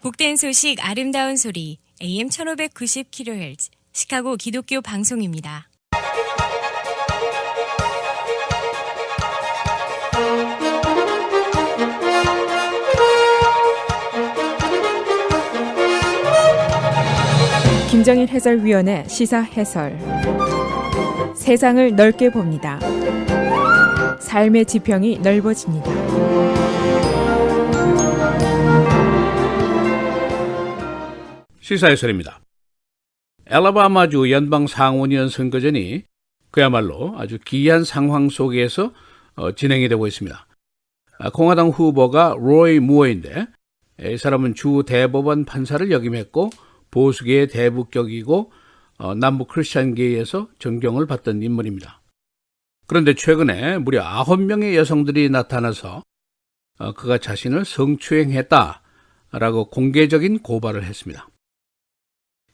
복된 소식 아름다운 소리 AM 1590kHz 시카고 기독교 방송입니다. 김정일 해설위원의 시사 해설. 세상을 넓게 봅니다. 삶의 지평이 넓어집니다. 시사 해설입니다. 엘라바마주 연방 상원의원 선거전이 그야말로 아주 기이한 상황 속에서 진행이 되고 있습니다. 공화당 후보가 로이 무어인데 이 사람은 주 대법원 판사를 역임했고 보수계의 대북격이고 남북 크리스찬계에서 존경을 받던 인물입니다. 그런데 최근에 무려 9명의 여성들이 나타나서 그가 자신을 성추행했다라고 공개적인 고발을 했습니다.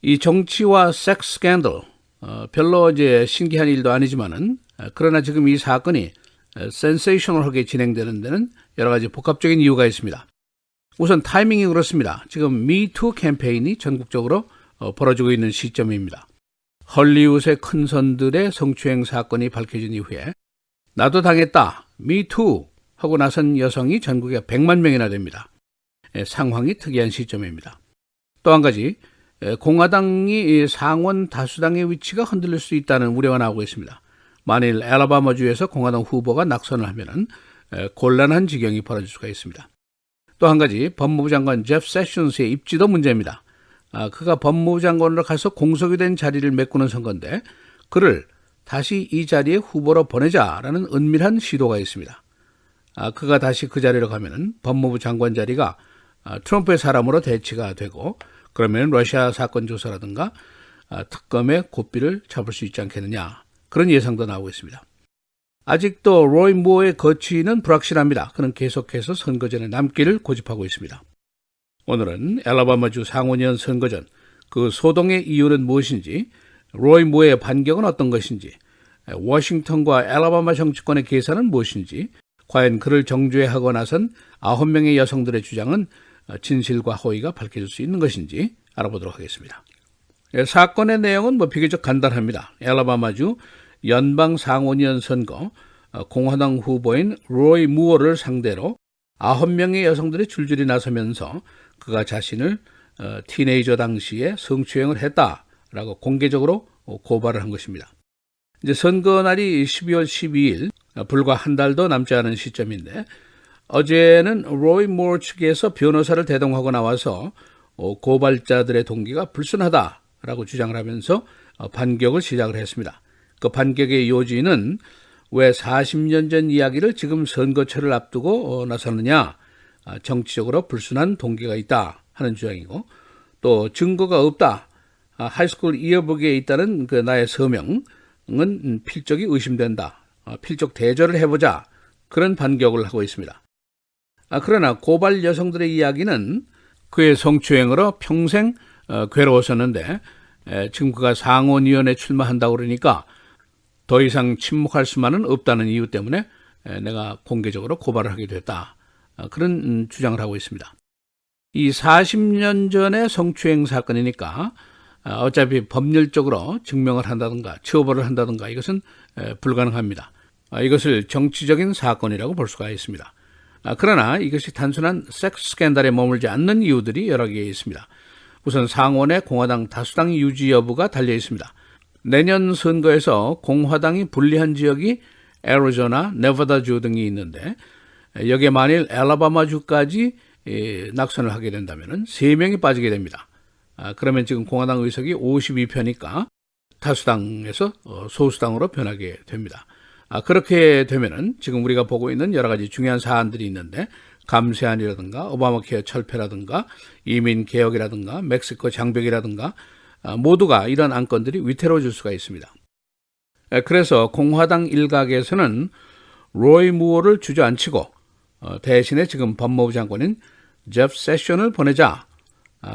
이 정치와 섹스 스캔들, 별로 신기한 일도 아니지만은 그러나 지금 이 사건이 센세이셔널하게 진행되는 데는 여러 가지 복합적인 이유가 있습니다. 우선 타이밍이 그렇습니다. 지금 미투 캠페인이 전국적으로 벌어지고 있는 시점입니다. 헐리우드의 큰 선들의 성추행 사건이 밝혀진 이후에 나도 당했다, 미투 하고 나선 여성이 전국에 100만 명이나 됩니다. 상황이 특이한 시점입니다. 또 한 가지, 공화당이 상원 다수당의 위치가 흔들릴 수 있다는 우려가 나오고 있습니다. 만일 엘라바마주에서 공화당 후보가 낙선을 하면 곤란한 지경이 벌어질 수가 있습니다. 또 한 가지, 법무부 장관 제프 세션스의 입지도 문제입니다. 그가 법무부 장관으로 가서 공석이 된 자리를 메꾸는 선거인데 그를 다시 이 자리에 후보로 보내자라는 은밀한 시도가 있습니다. 그가 다시 그 자리로 가면 법무부 장관 자리가 트럼프의 사람으로 대치가 되고 그러면 러시아 사건 조사라든가 특검의 고삐를 잡을 수 있지 않겠느냐, 그런 예상도 나오고 있습니다. 아직도 로이 무어의 거취는 불확실합니다. 그는 계속해서 선거전에 남기를 고집하고 있습니다. 오늘은 엘라바마주 상원의원 선거전, 그 소동의 이유는 무엇인지, 로이 무어의 반격은 어떤 것인지, 워싱턴과 엘라바마 정치권의 계산은 무엇인지, 과연 그를 정죄하고 나선 9명의 여성들의 주장은 진실과 허위가 밝혀질 수 있는 것인지 알아보도록 하겠습니다. 사건의 내용은 비교적 간단합니다. 엘라바마주 연방 상원의원 선거, 공화당 후보인 로이 무어를 상대로 9명의 여성들이 줄줄이 나서면서 그가 자신을 티네이저 당시에 성추행을 했다라고 공개적으로 고발을 한 것입니다. 이제 선거 날이 12월 12일, 불과 한 달도 남지 않은 시점인데 어제는 로이 무어 측에서 변호사를 대동하고 나와서 고발자들의 동기가 불순하다라고 주장을 하면서 반격을 시작을 했습니다. 그 반격의 요지는 왜 40년 전 이야기를 지금 선거철을 앞두고 나서느냐, 정치적으로 불순한 동기가 있다 하는 주장이고, 또 증거가 없다, 하이스쿨 이어북에 있다는 그 나의 서명은 필적이 의심된다, 필적 대조를 해보자, 그런 반격을 하고 있습니다. 그러나 고발 여성들의 이야기는 그의 성추행으로 평생 괴로웠었는데 지금 그가 상원의원에 출마한다고 그러니까 더 이상 침묵할 수만은 없다는 이유 때문에 내가 공개적으로 고발을 하게 됐다, 그런 주장을 하고 있습니다. 이 40년 전의 성추행 사건이니까 어차피 법률적으로 증명을 한다든가 처벌을 한다든가 이것은 불가능합니다. 이것을 정치적인 사건이라고 볼 수가 있습니다. 그러나 이것이 단순한 섹스 스캔들에 머물지 않는 이유들이 여러 개 있습니다. 우선 상원의 공화당 다수당 유지 여부가 달려 있습니다. 내년 선거에서 공화당이 불리한 지역이 애리조나, 네바다주 등이 있는데 여기에 만일 엘라바마주까지 낙선을 하게 된다면 3명이 빠지게 됩니다. 그러면 지금 공화당 의석이 52표니까 다수당에서 소수당으로 변하게 됩니다. 그렇게 되면은 지금 우리가 보고 있는 여러 가지 중요한 사안들이 있는데 감세안이라든가 오바마 케어 철폐라든가 이민 개혁이라든가 멕시코 장벽이라든가 모두가 이런 안건들이 위태로워질 수가 있습니다. 그래서 공화당 일각에서는 로이 무어를 주저앉히고 대신에 지금 법무부 장관인 제프 세션을 보내자,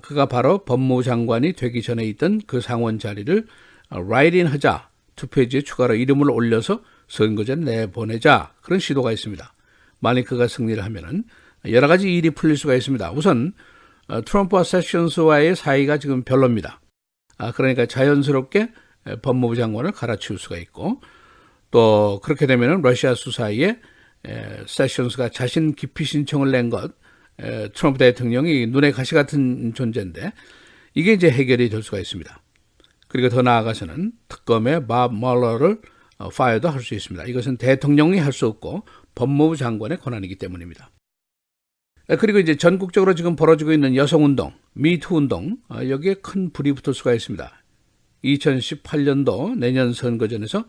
그가 바로 법무부 장관이 되기 전에 있던 그 상원 자리를 라이트인 하자, 투표지에 추가로 이름을 올려서 선거전 내보내자, 그런 시도가 있습니다. 만약 그가 승리를 하면은 여러 가지 일이 풀릴 수가 있습니다. 우선 트럼프와 세션스와의 사이가 지금 별로입니다. 그러니까 자연스럽게 법무부 장관을 갈아치울 수가 있고, 또 그렇게 되면 러시아 수사에 세션스가 자신 기피 신청을 낸 것, 트럼프 대통령이 눈에 가시 같은 존재인데 이게 이제 해결이 될 수가 있습니다. 그리고 더 나아가서는 특검의 밥 멀러를 파이어도 할 수 있습니다. 이것은 대통령이 할 수 없고 법무부 장관의 권한이기 때문입니다. 그리고 이제 전국적으로 지금 벌어지고 있는 여성운동, 미투 운동, 여기에 큰 불이 붙을 수가 있습니다. 2018년도 내년 선거전에서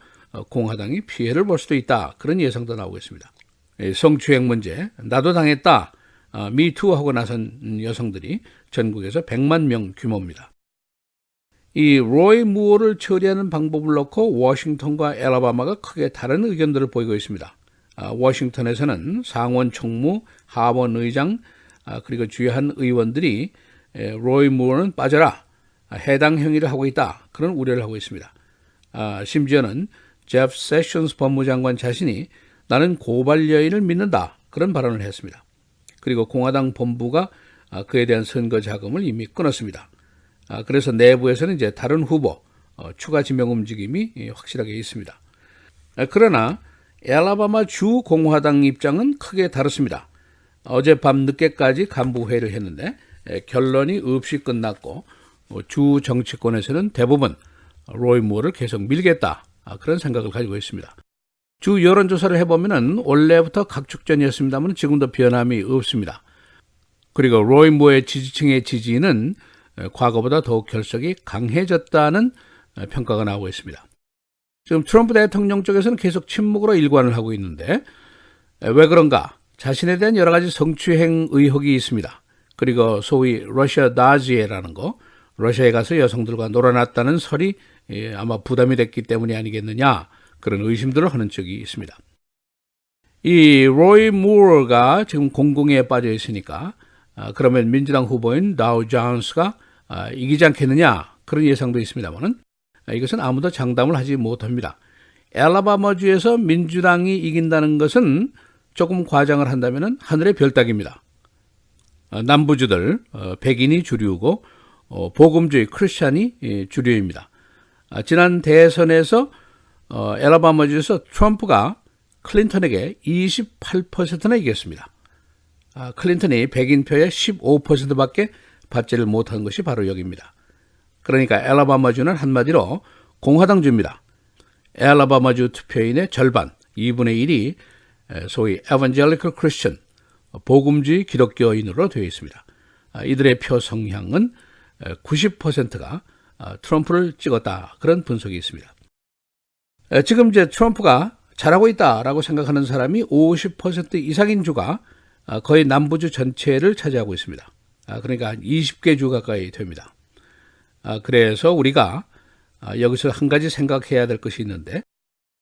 공화당이 피해를 볼 수도 있다. 그런 예상도 나오고 있습니다. 성추행 문제, 나도 당했다. 미투하고 나선 여성들이 전국에서 100만 명 규모입니다. 이 로이 무어를 처리하는 방법을 놓고 워싱턴과 엘라바마가 크게 다른 의견들을 보이고 있습니다. 워싱턴에서는 상원 총무, 하원 의장, 그리고 주요한 의원들이 로이 무어는 빠져라, 해당 행위를 하고 있다, 그런 우려를 하고 있습니다. 심지어는 제프 세션스 법무장관 자신이 나는 고발 여인을 믿는다, 그런 발언을 했습니다. 그리고 공화당 본부가 그에 대한 선거 자금을 이미 끊었습니다. 그래서 내부에서는 이제 다른 후보 추가 지명 움직임이 확실하게 있습니다. 그러나 엘라바마 주 공화당 입장은 크게 다릅니다. 어젯밤 늦게까지 간부회의를 했는데 결론이 없이 끝났고, 주 정치권에서는 대부분 로이 무어를 계속 밀겠다, 그런 생각을 가지고 있습니다. 주 여론조사를 해보면 원래부터 각축전이었습니다만 지금도 변함이 없습니다. 그리고 로이 무어의 지지층의 지지는 과거보다 더욱 결석이 강해졌다는 평가가 나오고 있습니다. 지금 트럼프 대통령 쪽에서는 계속 침묵으로 일관을 하고 있는데 왜 그런가? 자신에 대한 여러 가지 성추행 의혹이 있습니다. 그리고 소위 러시아 나지에라는 거, 러시아에 가서 여성들과 놀아났다는 설이 아마 부담이 됐기 때문이 아니겠느냐, 그런 의심들을 하는 쪽이 있습니다. 이 로이 무어가 지금 공공에 빠져 있으니까 그러면 민주당 후보인 다우 존스가 이기지 않겠느냐, 그런 예상도 있습니다만은 이것은 아무도 장담을 하지 못합니다. 엘라바마주에서 민주당이 이긴다는 것은 조금 과장을 한다면 하늘의 별 따기입니다. 남부주들 백인이 주류고 복음주의 크리스찬이 주류입니다. 지난 대선에서 엘라바마주에서 트럼프가 클린턴에게 28%나 이겼습니다. 클린턴이 백인표의 15%밖에 받지를 못한 것이 바로 여기입니다. 그러니까 엘라바마주는 한마디로 공화당주입니다. 엘라바마주 투표인의 절반, 2분의 1이 소위 에반젤리컬 크리스천, 복음주의 기독교인으로 되어 있습니다. 이들의 표 성향은 90%가 트럼프를 찍었다, 그런 분석이 있습니다. 지금 이제 트럼프가 잘하고 있다라고 생각하는 사람이 50% 이상인 주가 거의 남부주 전체를 차지하고 있습니다. 그러니까 20개 주 가까이 됩니다. 그래서 우리가 여기서 한 가지 생각해야 될 것이 있는데,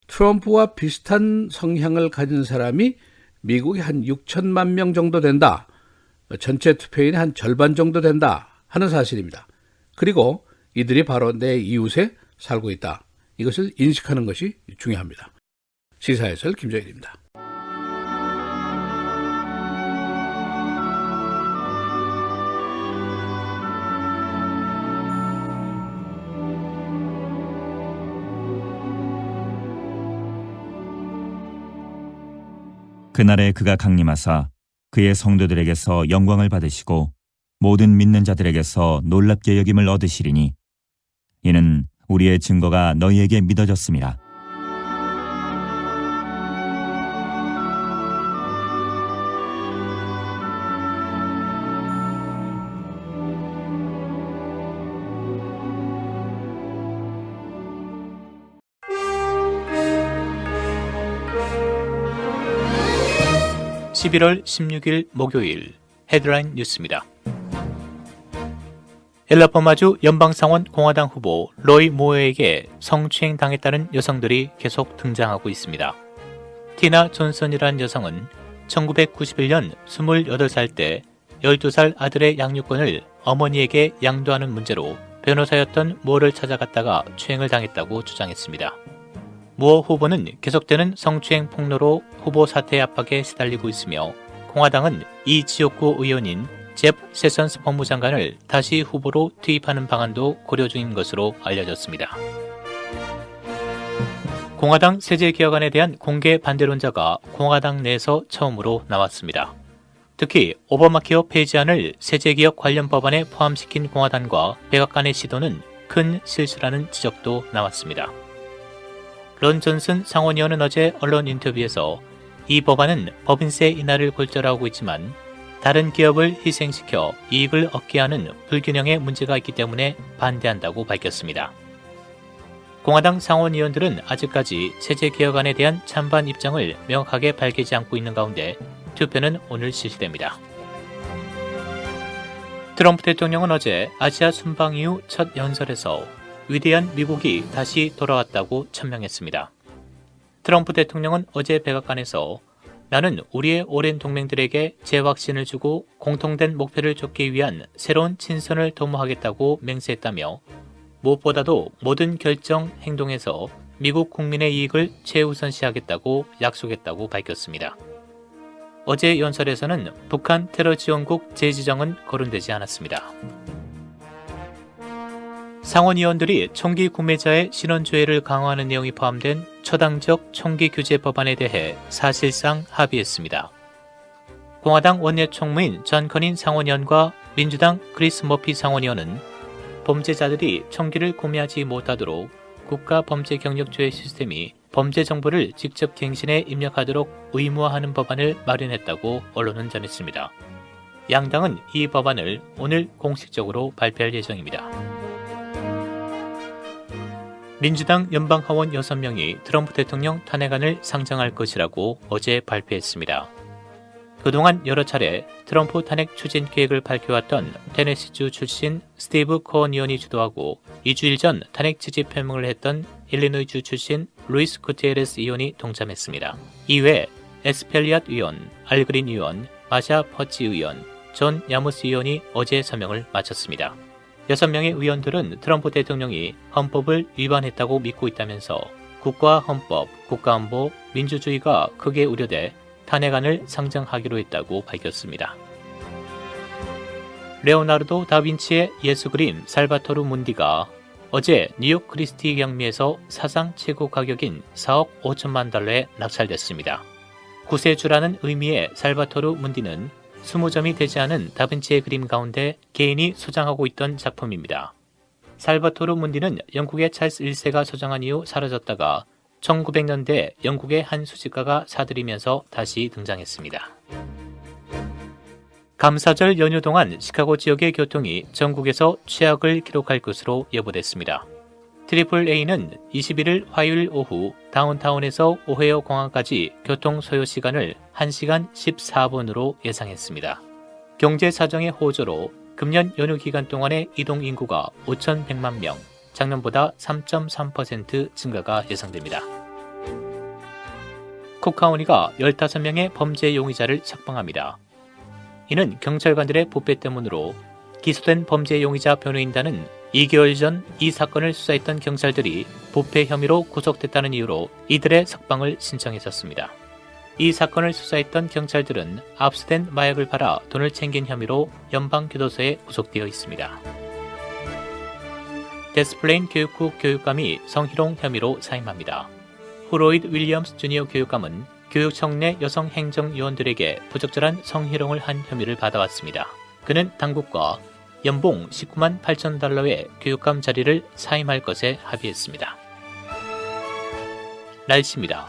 트럼프와 비슷한 성향을 가진 사람이 미국에 한 6천만 명 정도 된다, 전체 투표인의 한 절반 정도 된다 하는 사실입니다. 그리고 이들이 바로 내 이웃에 살고 있다, 이것을 인식하는 것이 중요합니다. 시사해설 김정일입니다. 그날에 그가 강림하사 그의 성도들에게서 영광을 받으시고 모든 믿는 자들에게서 놀랍게 여김을 얻으시리니 이는 우리의 증거가 너희에게 믿어졌습니다. (11월 16일) 목요일 헤드라인 뉴스입니다. 엘라바마주 연방상원 공화당 후보 로이 무어에게 성추행 당했다는 여성들이 계속 등장하고 있습니다. 티나 존슨이라는 여성은 1991년 28살 때 12살 아들의 양육권을 어머니에게 양도하는 문제로 변호사였던 무어를 찾아갔다가 추행을 당했다고 주장했습니다. 무어 후보는 계속되는 성추행 폭로로 후보 사퇴 압박에 시달리고 있으며 공화당은 이 지역구 의원인 잽 세션스 법무장관을 다시 후보로 투입하는 방안도 고려 중인 것으로 알려졌습니다. 공화당 세제개혁안에 대한 공개 반대론자가 공화당 내에서 처음으로 나왔습니다. 특히 오바마케어 폐지안을 세제개혁 관련 법안에 포함시킨 공화당과 백악관의 시도는 큰 실수라는 지적도 나왔습니다. 런 존슨 상원의원은 어제 언론 인터뷰에서 이 법안은 법인세 인하를 골자로 있지만 다른 기업을 희생시켜 이익을 얻게 하는 불균형의 문제가 있기 때문에 반대한다고 밝혔습니다. 공화당 상원의원들은 아직까지 세제개혁안에 대한 찬반 입장을 명확하게 밝히지 않고 있는 가운데 투표는 오늘 실시됩니다. 트럼프 대통령은 어제 아시아 순방 이후 첫 연설에서 위대한 미국이 다시 돌아왔다고 천명했습니다. 트럼프 대통령은 어제 백악관에서 나는 우리의 오랜 동맹들에게 재확신을 주고 공통된 목표를 쫓기 위한 새로운 친선을 도모하겠다고 맹세했다며 무엇보다도 모든 결정, 행동에서 미국 국민의 이익을 최우선시하겠다고 약속했다고 밝혔습니다. 어제 연설에서는 북한 테러 지원국 재지정은 거론되지 않았습니다. 상원의원들이 총기 구매자의 신원조회를 강화하는 내용이 포함된 초당적 총기 규제 법안에 대해 사실상 합의했습니다. 공화당 원내총무인 존 커닌 상원의원과 민주당 크리스 머피 상원의원은 범죄자들이 총기를 구매하지 못하도록 국가범죄경력조회 시스템이 범죄 정보를 직접 갱신해 입력하도록 의무화하는 법안을 마련했다고 언론은 전했습니다. 양당은 이 법안을 오늘 공식적으로 발표할 예정입니다. 민주당 연방하원 6명이 트럼프 대통령 탄핵안을 상정할 것이라고 어제 발표했습니다. 그동안 여러 차례 트럼프 탄핵 추진 계획을 밝혀왔던 테네시주 출신 스티브 코언 의원이 주도하고 2주일 전 탄핵 지지 표명을 했던 일리노이주 출신 루이스 구티에레스 의원이 동참했습니다. 이외 에스펠리앗 의원, 알그린 의원, 마샤 퍼치 의원, 존 야무스 의원이 어제 서명을 마쳤습니다. 6명의 의원들은 트럼프 대통령이 헌법을 위반했다고 믿고 있다면서 국가 헌법, 국가안보, 민주주의가 크게 우려돼 탄핵안을 상정하기로 했다고 밝혔습니다. 레오나르도 다빈치의 예수 그림 살바토르 문디가 어제 뉴욕 크리스티 경매에서 사상 최고 가격인 4억 5천만 달러에 낙찰됐습니다. 구세주라는 의미의 살바토르 문디는 20점이 되지 않은 다빈치의 그림 가운데 개인이 소장하고 있던 작품입니다. 살바토르 문디는 영국의 찰스 1세가 소장한 이후 사라졌다가 1900년대 영국의 한 수집가가 사들이면서 다시 등장했습니다. 감사절 연휴 동안 시카고 지역의 교통이 전국에서 최악을 기록할 것으로 예보됐습니다. AAA는 21일 화요일 오후 다운타운에서 오헤어 공항까지 교통 소요 시간을 1시간 14분으로 예상했습니다. 경제 사정의 호조로 금년 연휴 기간 동안의 이동 인구가 5,100만 명, 작년보다 3.3% 증가가 예상됩니다. 쿡카운티가 15명의 범죄 용의자를 석방합니다. 이는 경찰관들의 부패 때문으로 기소된 범죄 용의자 변호인단은 2개월 전 이 사건을 수사했던 경찰들이 부패 혐의로 구속됐다는 이유로 이들의 석방을 신청했었습니다. 이 사건을 수사했던 경찰들은 압수된 마약을 팔아 돈을 챙긴 혐의로 연방교도소에 구속되어 있습니다. 데스플레인 교육국 교육감이 성희롱 혐의로 사임합니다. 후로이드 윌리엄스 주니어 교육감은 교육청 내 여성 행정요원들에게 부적절한 성희롱을 한 혐의를 받아왔습니다. 그는 당국과 연봉 19만 8천 달러의 교육감 자리를 사임할 것에 합의했습니다. 날씨입니다.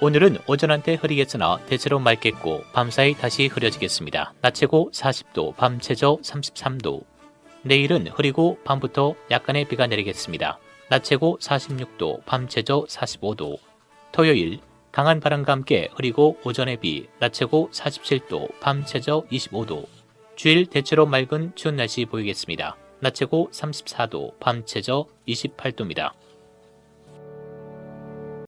오늘은 오전 한때 흐리겠으나 대체로 맑겠고 밤사이 다시 흐려지겠습니다. 낮 최고 40도, 밤 최저 33도. 내일은 흐리고 밤부터 약간의 비가 내리겠습니다. 낮 최고 46도, 밤 최저 45도. 토요일 강한 바람과 함께 흐리고 오전에 비, 낮 최고 47도, 밤 최저 25도. 주일 대체로 맑은 추운 날씨 보이겠습니다. 낮 최고 34도, 밤 최저 28도입니다.